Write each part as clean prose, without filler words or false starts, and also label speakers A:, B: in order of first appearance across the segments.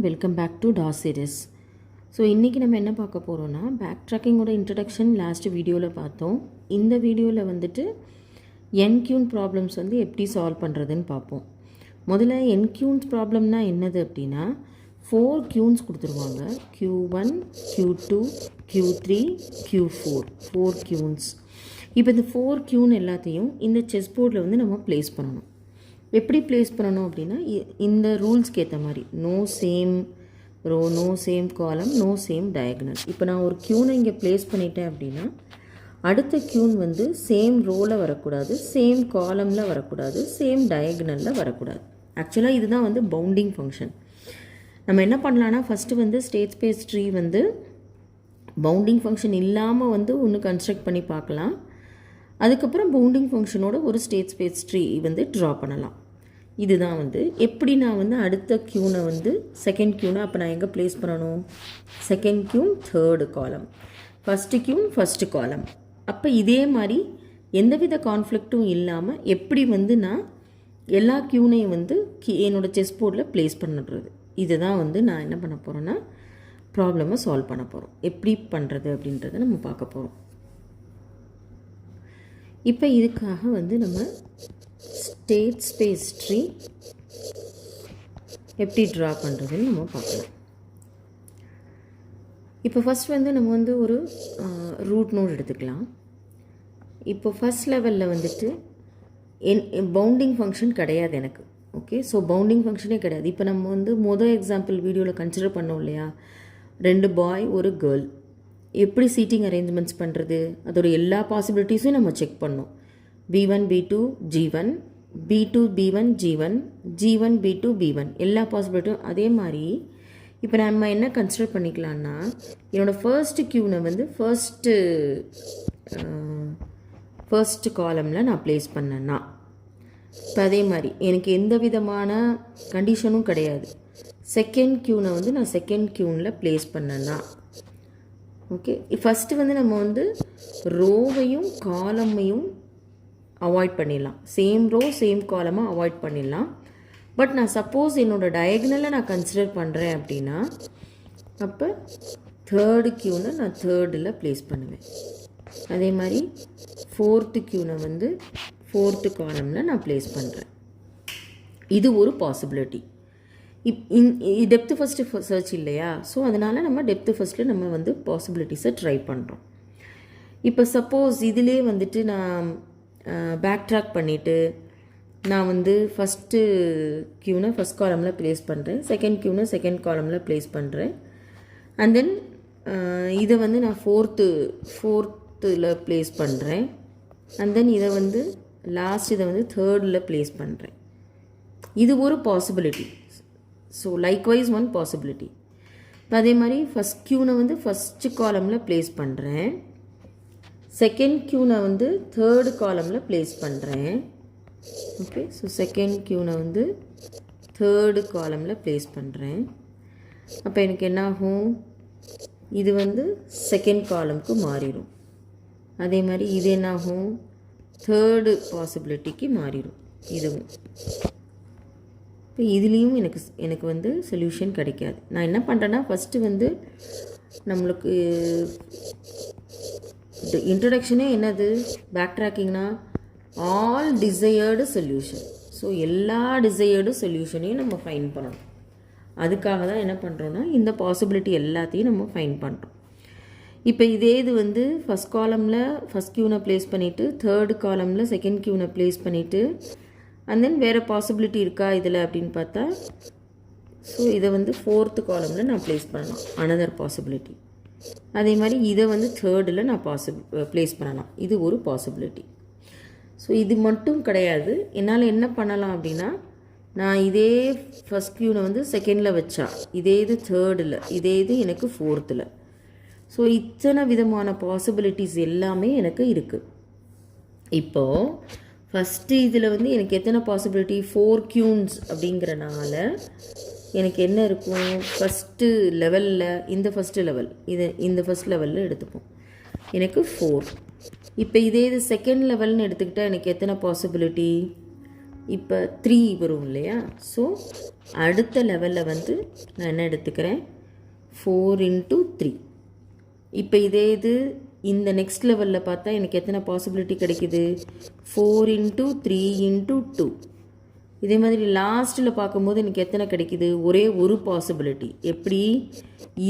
A: Welcome back to DOS series. So இன்றைக்கி நம்ம என்ன பார்க்க போகிறோன்னா பேக் ட்ராக்கிங்கோட இன்ட்ரடக்ஷன் லாஸ்ட் வீடியோவில் பார்த்தோம். இந்த வீடியோவில் வந்துட்டு என்க்யூன் ப்ராப்ளம்ஸ் வந்து எப்படி சால்வ் பண்ணுறதுன்னு பார்ப்போம். முதல்ல என்க்யூன்ஸ் ப்ராப்ளம்னா என்னது அப்படின்னா 4 க்யூன்ஸ் கொடுத்துருவாங்க. Q1, Q2, Q3, Q4 4 க்யூன்ஸ். இப்போ இந்த 4 க்யூன் எல்லாத்தையும் இந்த செஸ் போர்டில் வந்து நம்ம ப்ளேஸ் பண்ணணும். எப்படி ப்ளேஸ் பண்ணணும் அப்படின்னா இந்த ரூல்ஸ்க்கு ஏற்ற மாதிரி no same row, no same column, no same diagonal. இப்போ நான் ஒரு க்யூனை இங்கே ப்ளேஸ் பண்ணிட்டேன் அப்படின்னா அடுத்த க்யூன் வந்து சேம் ரோவில் வரக்கூடாது, சேம் காலமில் வரக்கூடாது, சேம் டயக்னலில் வரக்கூடாது. ஆக்சுவலாக இதுதான் வந்து பவுண்டிங் ஃபங்க்ஷன். நம்ம என்ன பண்ணலான்னா ஃபஸ்ட்டு வந்து ஸ்டேட் ஸ்பேஸ் ட்ரீ வந்து பவுண்டிங் ஃபங்க்ஷன் இல்லாமல் வந்து ஒன்று கன்ஸ்ட்ரக்ட் பண்ணி பார்க்கலாம். அதுக்கப்புறம் பவுண்டிங் ஃபங்க்ஷனோட ஒரு ஸ்டேட் ஸ்பேஸ் ட்ரீ வந்து ட்ரா பண்ணலாம். இதுதான் வந்து எப்படி நான் வந்து அடுத்த க்யூனை வந்து செகண்ட் க்யூனை அப்போ நான் எங்கே ப்ளேஸ் பண்ணணும்? செகண்ட் க்யூன் தேர்டு காலம், ஃபஸ்ட்டு க்யூன் ஃபஸ்ட்டு காலம். அப்போ இதே மாதிரி எந்தவித கான்ஃப்ளிக்ட்டும் இல்லாமல் எப்படி வந்து நான் எல்லா க்யூனையும் வந்து என்னோடய செஸ் போர்டில் ப்ளேஸ் பண்ணுறது. இதுதான் வந்து நான் என்ன பண்ண போகிறேன்னா ப்ராப்ளமை சால்வ் பண்ண போகிறோம். எப்படி பண்ணுறது அப்படின்றத நம்ம பார்க்க போகிறோம். இப்போ இதுக்காக வந்து நம்ம ஸ்டேட் ஸ்பேஸ் ட்ரீ எப்படி ட்ரா பண்ணுறதுன்னு நம்ம பார்க்கலாம். இப்போ ஃபஸ்ட் வந்து நம்ம வந்து ஒரு ரூட் நோட் எடுத்துக்கலாம். இப்போ ஃபஸ்ட் லெவலில் வந்துட்டு பவுண்டிங் ஃபங்க்ஷன் கிடையாது எனக்கு. ஓகே, ஸோ பவுண்டிங் ஃபங்க்ஷனே கிடையாது. இப்போ நம்ம வந்து மொதல் எக்ஸாம்பிள் வீடியோவில் கன்சிடர் பண்ணோம் இல்லையா, 2 பாய் ஒரு கேர்ள். எப்படி சீட்டிங் அரேஞ்ச்மெண்ட்ஸ் பண்ணுறது, அதோட எல்லா பாசிபிலிட்டிஸும் நம்ம செக் பண்ணோம். B1 B2 G1, B2 B1 G1, G1 B2 B1 எல்லா பாசிபிலிட்டியும். அதே மாதிரி இப்போ நம்ம என்ன கன்சிடர் பண்ணிக்கலான்னா என்னோடய ஃபர்ஸ்ட்டு க்யூனை வந்து ஃபர்ஸ்ட்டு காலமில் நான் ப்ளேஸ் பண்ணேன்னா, இப்போ அதே மாதிரி எனக்கு எந்த விதமான கண்டிஷனும் கிடையாது. செகண்ட் க்யூனை வந்து நான் செகண்ட் க்யூனில் ப்ளேஸ் பண்ணேன்னா, ஓகே, ஃபஸ்ட்டு வந்து நம்ம வந்து ரோவையும் காலமையும் அவாய்ட் பண்ணிடலாம். சேம் ரோ சேம் காலமாக அவாய்ட் பண்ணிடலாம். பட் நான் சப்போஸ் என்னோடய டயக்னலை நான் கன்சிடர் பண்ணுறேன் அப்படின்னா அப்போ தேர்டு க்யூனை நான் தேர்டில் ப்ளேஸ் பண்ணுவேன். அதே மாதிரி ஃபோர்த்து க்யூனை வந்து ஃபோர்த்து காலமில் நான் ப்ளேஸ் பண்ணுறேன். இது ஒரு பாசிபிலிட்டி. டெப்த்து ஃபஸ்ட்டு சர்ச் இல்லையா, ஸோ அதனால் நம்ம டெப்த்து ஃபஸ்ட்டில் நம்ம வந்து பாசிபிலிட்டிஸை ட்ரை பண்ணுறோம். இப்போ சப்போஸ் இதிலே வந்துட்டு நான் பேக் ட்ராக் பண்ணிவிட்டு நான் வந்து ஃபஸ்ட்டு க்யூனை ஃபஸ்ட் காலமில் ப்ளேஸ் பண்ணுறேன், செகண்ட் க்யூனை செகண்ட் காலமில் ப்ளேஸ் பண்ணுறேன். அண்ட் தென் இதை வந்து நான் ஃபோர்த்தில் ப்ளேஸ் பண்ணுறேன். அண்ட் தென் இதை வந்து இதை வந்து தேர்டில் ப்ளேஸ் பண்ணுறேன். இது ஒரு possibility. So likewise one possibility. இப்போ அதே மாதிரி ஃபஸ்ட் க்யூனை வந்து ஃபஸ்ட்டு காலமில் ப்ளேஸ் பண்ணுறேன், செகண்ட் க்யூனை வந்து தேர்டு காலமில் ப்ளேஸ் பண்ணுறேன். ஓகே, ஸோ செகண்ட் க்யூனை வந்து தேர்டு காலமில் ப்ளேஸ் பண்ணுறேன். அப்போ எனக்கு என்ன ஆகும், இது வந்து செகண்ட் காலமுக்கு மாறிடும். அதே மாதிரி இது என்ன ஆகும், தேர்டு பாசிபிலிட்டிக்கு மாறிடும். இதுவும் இப்போ இதுலேயும் எனக்கு வந்து சொல்யூஷன் கிடைக்காது. நான் என்ன பண்ணுறேன்னா ஃபஸ்ட்டு வந்து நம்மளுக்கு இன்ட்ரடக்ஷனே என்னது, பேக் ட்ராக்கிங்னா ஆல் டிசையர்டு சொல்யூஷன். ஸோ எல்லா டிசையர்டு சொல்யூஷனையும் நம்ம ஃபைன் பண்ணணும். அதுக்காக தான் என்ன பண்ணுறோன்னா இந்த பாசிபிலிட்டி எல்லாத்தையும் நம்ம ஃபைன் பண்ணுறோம். இப்போ இது வந்து ஃபஸ்ட் காலமில் ஃபஸ்ட் க்யூனை ப்ளேஸ் பண்ணிவிட்டு தேர்டு காலமில் செகண்ட் க்யூனை ப்ளேஸ் பண்ணிவிட்டு அண்ட் தென் வேறு பாசிபிலிட்டி இருக்கா இதில் அப்படின்னு பார்த்தா, ஸோ இதை வந்து ஃபோர்த்து காலமில் நான் ப்ளேஸ் பண்ணலாம், அனதர் பாசிபிலிட்டி. அதே மாதிரி இதை வந்து தேர்டில் நான் ப்ளேஸ் பண்ணலாம், இது ஒரு பாசிபிலிட்டி. ஸோ இது மட்டும் கிடையாது. என்னால் என்ன பண்ணலாம் அப்படின்னா நான் இதே ஃபஸ்ட் க்யூனை வந்து செகண்டில் வச்சா இது தேர்டில், இது எனக்கு ஃபோர்த்தில். ஸோ இத்தனை விதமான பாசிபிலிட்டிஸ் எல்லாமே எனக்கு இருக்குது. இப்போது ஃபஸ்ட்டு இதில் வந்து எனக்கு எத்தனை பாசிபிலிட்டி, 4 க்யூன்ஸ் அப்படிங்கிறனால எனக்கு என்ன இருக்கும், ஃபஸ்ட்டு லெவலில் இந்த ஃபஸ்ட்டு லெவல் இந்த ஃபஸ்ட் லெவலில் எடுத்துப்போம், எனக்கு 4. இப்போ இது செகண்ட் லெவல்னு எடுத்துக்கிட்டால் எனக்கு எத்தனை பாசிபிலிட்டி, இப்போ 3 வரும் இல்லையா? ஸோ அடுத்த லெவலில் வந்து நான் என்ன எடுத்துக்கிறேன், 4 × 3. இப்போ இதே இது இந்த நெக்ஸ்ட் லெவலில் பார்த்தா எனக்கு எத்தனை பாசிபிலிட்டி கிடைக்குது, 4 × 3 × 2. இதே மாதிரி லாஸ்ட்டில் பார்க்கும்போது எனக்கு எத்தனை கிடைக்குது, ஒரே ஒரு பாசிபிலிட்டி. எப்படி,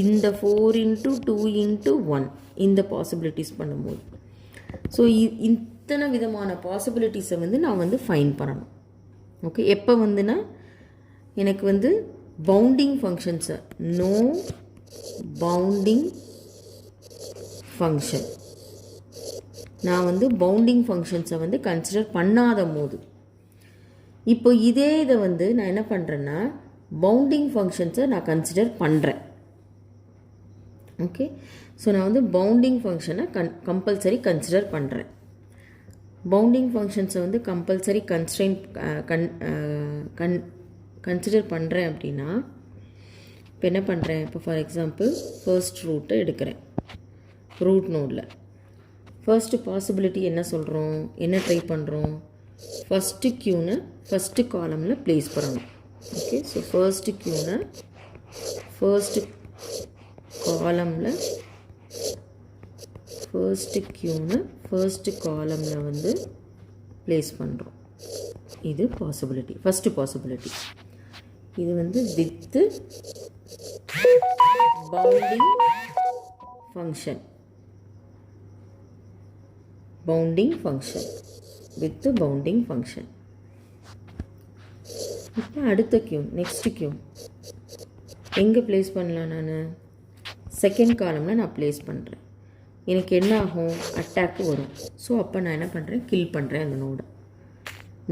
A: இந்த 4 × 2 × 1 இந்த பாசிபிலிட்டிஸ் பண்ணும்போது. ஸோ இத்தனை விதமான பாசிபிலிட்டிஸை வந்து நான் வந்து ஃபைண்ட் பண்ணணும். ஓகே, எப்போ வந்துன்னா எனக்கு வந்து பவுண்டிங் ஃபங்க்ஷன்ஸை, நோ பவுண்டிங் ஃபங்க்ஷன், நான் வந்து பவுண்டிங் ஃபங்க்ஷன்ஸை வந்து கன்சிடர் பண்ணாத போது. இப்போ இதே இதை வந்து நான் என்ன பண்ணுறேன்னா பவுண்டிங் ஃபங்க்ஷன்ஸை நான் கன்சிடர் பண்ணுறேன். ஓகே, ஸோ நான் வந்து பவுண்டிங் ஃபங்க்ஷனை கம்பல்சரி கன்சிடர் பண்ணுறேன். பவுண்டிங் ஃபங்க்ஷன்ஸை வந்து கம்பல்சரி கன்சிடர் பண்ணுறேன் அப்படின்னா இப்போ என்ன பண்ணுறேன், இப்போ ஃபார் எக்ஸாம்பிள் ஃபர்ஸ்ட் ரூட்டை எடுக்கிறேன். ரூட் நோடில் ஃபர்ஸ்ட்டு பாசிபிலிட்டி என்ன சொல்கிறோம், என்ன ட்ரை பண்ணுறோம், ஃபஸ்ட்டு க்யூனை ஃபஸ்ட்டு காலமில் ப்ளேஸ் பண்ணணும். ஓகே, ஸோ ஃபர்ஸ்ட்டு க்யூனை ஃபர்ஸ்ட்டு காலமில் வந்து ப்ளேஸ் பண்ணுறோம். இது பாசிபிலிட்டி, ஃபஸ்ட்டு பாசிபிலிட்டி. இது வந்து with bounding function, with bounding function. இப்போ அடுத்த க்யூன், நெக்ஸ்ட் க்யூன் எங்கே ப்ளேஸ் பண்ணலாம், நான் செகண்ட் காலமில் நான் ப்ளேஸ் பண்ணுறேன். எனக்கு என்ன ஆகும், அட்டாக்கு வரும். ஸோ அப்போ நான் என்ன பண்ணுறேன், கில் பண்ணுறேன் அந்த நோடை.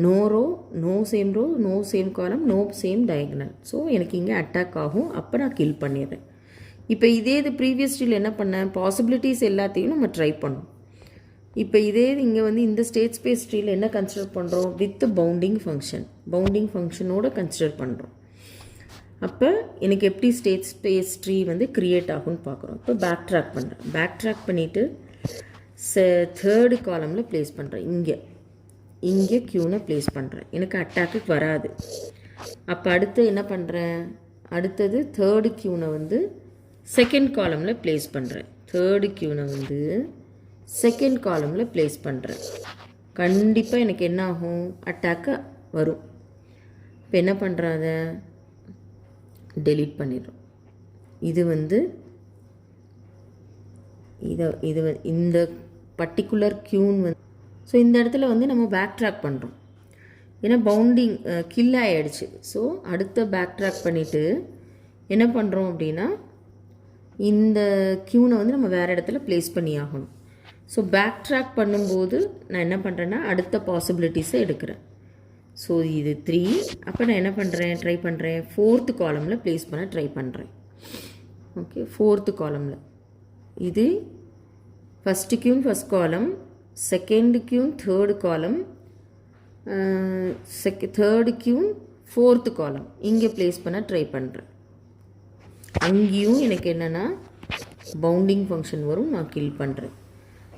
A: No row, no same row, no same column, no same diagonal. So எனக்கு இங்கே அட்டாக் ஆகும். அப்போ நான் கில் பண்ணிடுறேன். இப்போ இதே இது ப்ரீவியஸ் ட்ரீல என்ன பண்ணேன், பாசிபிலிட்டிஸ் எல்லாத்தையும் நம்ம ட்ரை பண்ணோம். இப்போ இதே இங்கே வந்து இந்த ஸ்டேட் ஸ்பேஸ் ட்ரீல என்ன கன்சிடர் பண்ணுறோம், வித் பவுண்டிங் ஃபங்க்ஷனோட கன்சிடர் பண்ணுறோம். அப்போ எனக்கு எப்படி ஸ்டேட் ஸ்பேஸ் ட்ரீ வந்து க்ரியேட் ஆகும்னு பார்க்குறோம். இப்போ பேக் ட்ராக் பண்ணுறேன். பேக் ட்ராக் பண்ணிவிட்டு தேர்டு காலமில் ப்ளேஸ் பண்ணுறேன். இங்கே க்யூனை ப்ளேஸ் பண்ணுறேன். எனக்கு அட்டாக்கு வராது. அப்போ அடுத்து என்ன பண்ணுறேன், அடுத்தது தேர்டு க்யூனை வந்து செகண்ட் காலமில் ப்ளேஸ் பண்ணுறேன். கண்டிப்பாக எனக்கு என்ன ஆகும், அட்டாக்கு வரும். இப்போ என்ன பண்ணுறாங்க, டெலீட் பண்ணிடுறோம். இது வந்து இந்த பர்டிகுலர் க்யூன் வந்து, ஸோ இந்த இடத்துல வந்து நம்ம பேக் ட்ராக் பண்ணுறோம். ஏன்னா பவுண்டிங் கில் ஆகிடுச்சு. ஸோ அடுத்த பேக் ட்ராக் பண்ணிவிட்டு என்ன பண்ணுறோம் அப்படின்னா இந்த க்யூனை வந்து நம்ம வேறு இடத்துல ப்ளேஸ் பண்ணி ஆகணும். ஸோ பேக் ட்ராக் பண்ணும்போது நான் என்ன பண்ணுறேன்னா அடுத்த பாசிபிலிட்டிஸை எடுக்கிறேன். ஸோ இது 3. அப்போ நான் என்ன பண்ணுறேன், ட்ரை பண்ணுறேன், ஃபோர்த்து காலமில் ப்ளேஸ் பண்ண ட்ரை பண்ணுறேன். ஓகே, ஃபோர்த்து காலமில் இது ஃபஸ்ட்டு க்யூன் ஃபஸ்ட் காலம், செகண்ட் க்யூன் தேர்டு காலம், தேர்டு க்யூன் ஃபோர்த்து காலம் இங்கே ப்ளேஸ் பண்ண ட்ரை பண்ணுறேன். அங்கேயும் எனக்கு என்னென்னா பவுண்டிங் ஃபங்க்ஷன் வரும், நான் கில் பண்ணுறேன்.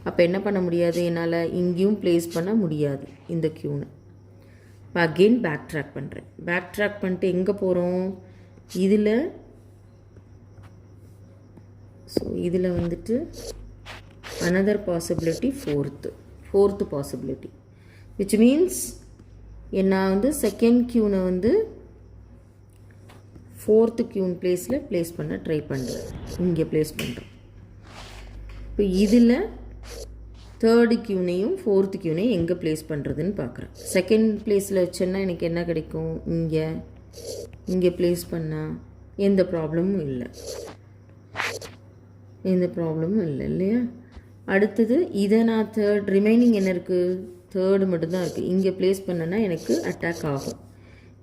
A: அப்போ என்ன பண்ண முடியாது, என்னால் இங்கேயும் ப்ளேஸ் பண்ண முடியாது இந்த க்யூனை. இப்போ அகெயின் பேக் ட்ராக் பண்ணுறேன். பேக் ட்ராக் பண்ணிட்டு எங்கே போகிறோம், இதில் வந்துட்டு another possibility, fourth possibility, which means நான் வந்து செகண்ட் க்யூனை வந்து ஃபோர்த்து க்யூன் பிளேஸில் ப்ளேஸ் பண்ண ட்ரை பண்ணுறேன். இங்கே ப்ளேஸ் பண்ணுறேன். இப்போ இதில் தேர்டு க்யூனையும் ஃபோர்த்து க்யூனையும் எங்கே ப்ளேஸ் பண்ணுறதுன்னு பார்க்குறேன். செகண்ட் ப்ளேஸில் வச்சேன்னா எனக்கு என்ன கிடைக்கும், இங்கே ப்ளேஸ் பண்ணால் எந்த ப்ராப்ளமும் இல்லை இல்லையா. அடுத்தது இதை நான் ரிமைனிங் என்ன இருக்குது, தேர்டு மட்டும்தான் இருக்குது. இங்கே ப்ளேஸ் பண்ணேன்னா எனக்கு அட்டாக் ஆகும்,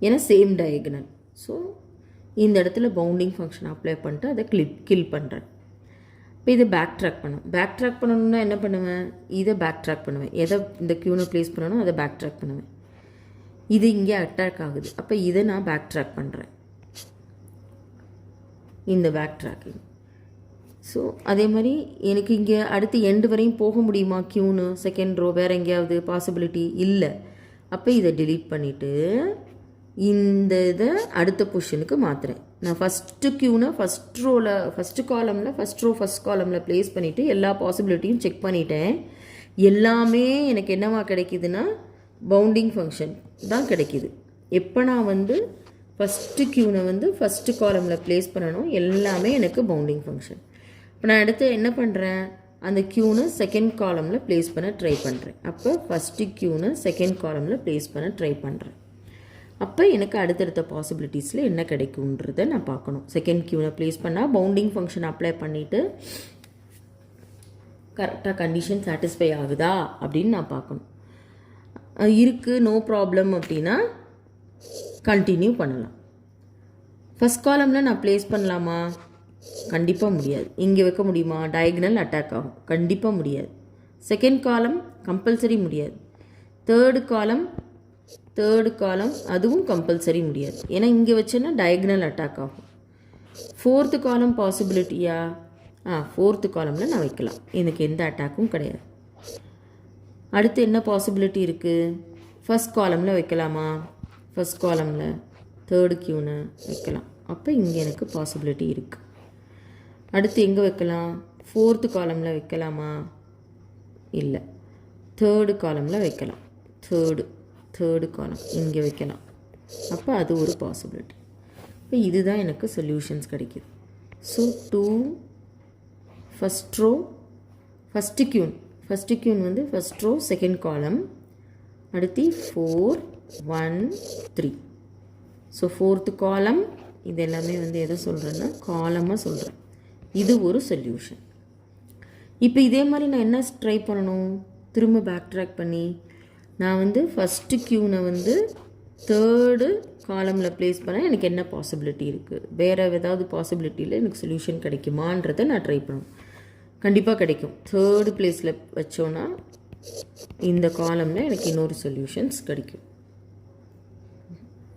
A: ஏன்னா சேம் டயகனல். ஸோ இந்த இடத்துல பவுண்டிங் ஃபங்க்ஷன் அப்ளை பண்ணிட்டு அதை கில் பண்ணுறேன். இப்போ இதை பேக் ட்ராக் பண்ணணும்னா என்ன பண்ணுவேன், இதை பேக் ட்ராக் பண்ணுவேன். எதை இந்த க்யூனை ப்ளேஸ் பண்ணணும் அதை பேக் ட்ராக் பண்ணுவேன். இது இங்கே அட்டாக் ஆகுது, அப்போ இதை நான் பேக் ட்ராக் பண்ணுறேன், இந்த பேக் ட்ராக்கிங். ஸோ அதே மாதிரி எனக்கு இங்கே அடுத்து எண்டு வரையும் போக முடியுமா க்யூனு, செகண்ட் ரோ வேறு எங்கேயாவது பாசிபிலிட்டி இல்லை. அப்போ இதை delete பண்ணிவிட்டு இந்த இதை அடுத்த பொசிஷனுக்கு மாற்றுறேன். நான் ஃபஸ்ட்டு க்யூனை ஃபஸ்ட் ரோவில் ஃபஸ்ட்டு காலமில் ஃபஸ்ட் காலமில் ப்ளேஸ் பண்ணிவிட்டு எல்லா பாசிபிலிட்டியும் செக் பண்ணிட்டேன். எல்லாமே எனக்கு என்னவா கிடைக்குதுன்னா பவுண்டிங் ஃபங்க்ஷன் தான் கிடைக்கிது. எப்போ நான் வந்து ஃபஸ்ட்டு க்யூனை வந்து ஃபஸ்ட்டு காலமில் ப்ளேஸ் பண்ணணும், எல்லாமே எனக்கு பவுண்டிங் ஃபங்க்ஷன். இப்போ நான் அடுத்து என்ன பண்ணுறேன், அந்த க்யூனை செகண்ட் காலமில் ப்ளேஸ் பண்ண ட்ரை பண்ணுறேன். அப்போ ஃபஸ்ட்டு க்யூனை செகண்ட் காலமில் ப்ளேஸ் பண்ண ட்ரை பண்ணுறேன். அப்போ எனக்கு அடுத்தடுத்த பாசிபிலிட்டிஸில் என்ன கிடைக்குன்றதை நான் பார்க்கணும். செகண்ட் க்யூனை ப்ளேஸ் பண்ணால் பவுண்டிங் ஃபங்க்ஷன் அப்ளை பண்ணிவிட்டு கரெக்டாக கண்டிஷன் சாட்டிஸ்ஃபை ஆகுதா அப்படின்னு நான் பார்க்கணும். இருக்குது நோ ப்ராப்ளம் அப்படின்னா கண்டினியூ பண்ணலாம். ஃபஸ்ட் காலமில் நான் ப்ளேஸ் பண்ணலாமா? கண்டிப்பாக முடியாது. இங்கே வைக்க முடியுமா? டயகனல் அட்டாக் ஆகும். கண்டிப்பாக முடியாது. செகண்ட் காலம் கம்பல்சரி முடியாது. தேர்டு காலம் அதுவும் கம்பல்சரி முடியாது. ஏன்னா இங்கே வச்சேன்னா டயகனல் அட்டாக் ஆகும். ஃபோர்த்து காலம் பாசிபிலிட்டியா? ஃபோர்த்து காலமில் நான் வைக்கலாம். எனக்கு எந்த அட்டாக்கும் கிடையாது. அடுத்து என்ன பாசிபிலிட்டி இருக்குது? ஃபஸ்ட் காலமில் வைக்கலாமா? ஃபஸ்ட் காலமில் தேர்டு க்யூனை வைக்கலாம். அப்போ இங்கே எனக்கு பாசிபிலிட்டி இருக்குது. அடுத்து எங்கே வைக்கலாம்? ஃபோர்த்து காலமில் வைக்கலாமா? இல்லை, தேர்டு காலமில் வைக்கலாம். தேர்டு காலம் இங்கே வைக்கலாம். அப்போ அது ஒரு பாசிபிலிட்டி. இப்போ இதுதான் எனக்கு சொல்யூஷன்ஸ் கிடைக்கிது. So 2 first row first queen வந்து ஃபஸ்ட் ரோ செகண்ட் காலம், அடுத்து 4 1 3. ஸோ ஃபோர்த்து காலம் இது எல்லாமே வந்து எதை சொல்கிறேன்னா காலமாக சொல்கிறேன். இது ஒரு சொல்யூஷன். இப்போ இதே மாதிரி நான் என்ன ட்ரை பண்ணணும், திரும்ப பேக் ட்ராக் பண்ணி நான் வந்து ஃபஸ்ட்டு க்யூனை வந்து தேர்டு காலமில் ப்ளேஸ் பண்ணால் எனக்கு என்ன பாசிபிலிட்டி இருக்குது, வேறு ஏதாவது பாசிபிலிட்டியில் எனக்கு சொல்யூஷன் கிடைக்குமான்றதை நான் ட்ரை பண்ணணும். கண்டிப்பாக கிடைக்கும். தேர்டு பிளேஸில் வச்சோன்னா இந்த காலமில் எனக்கு இன்னொரு சொல்யூஷன்ஸ் கிடைக்கும்.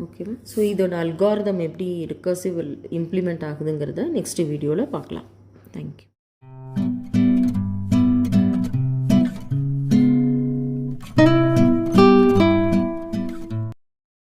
A: ஓகேவா? ஸோ இதோட அல்காரிதம் எப்படி ரிகர்சிவ் இம்ப்ளிமெண்ட் ஆகுதுங்கிறத நெக்ஸ்ட் வீடியோவில் பார்க்கலாம். தேங்க்யூ.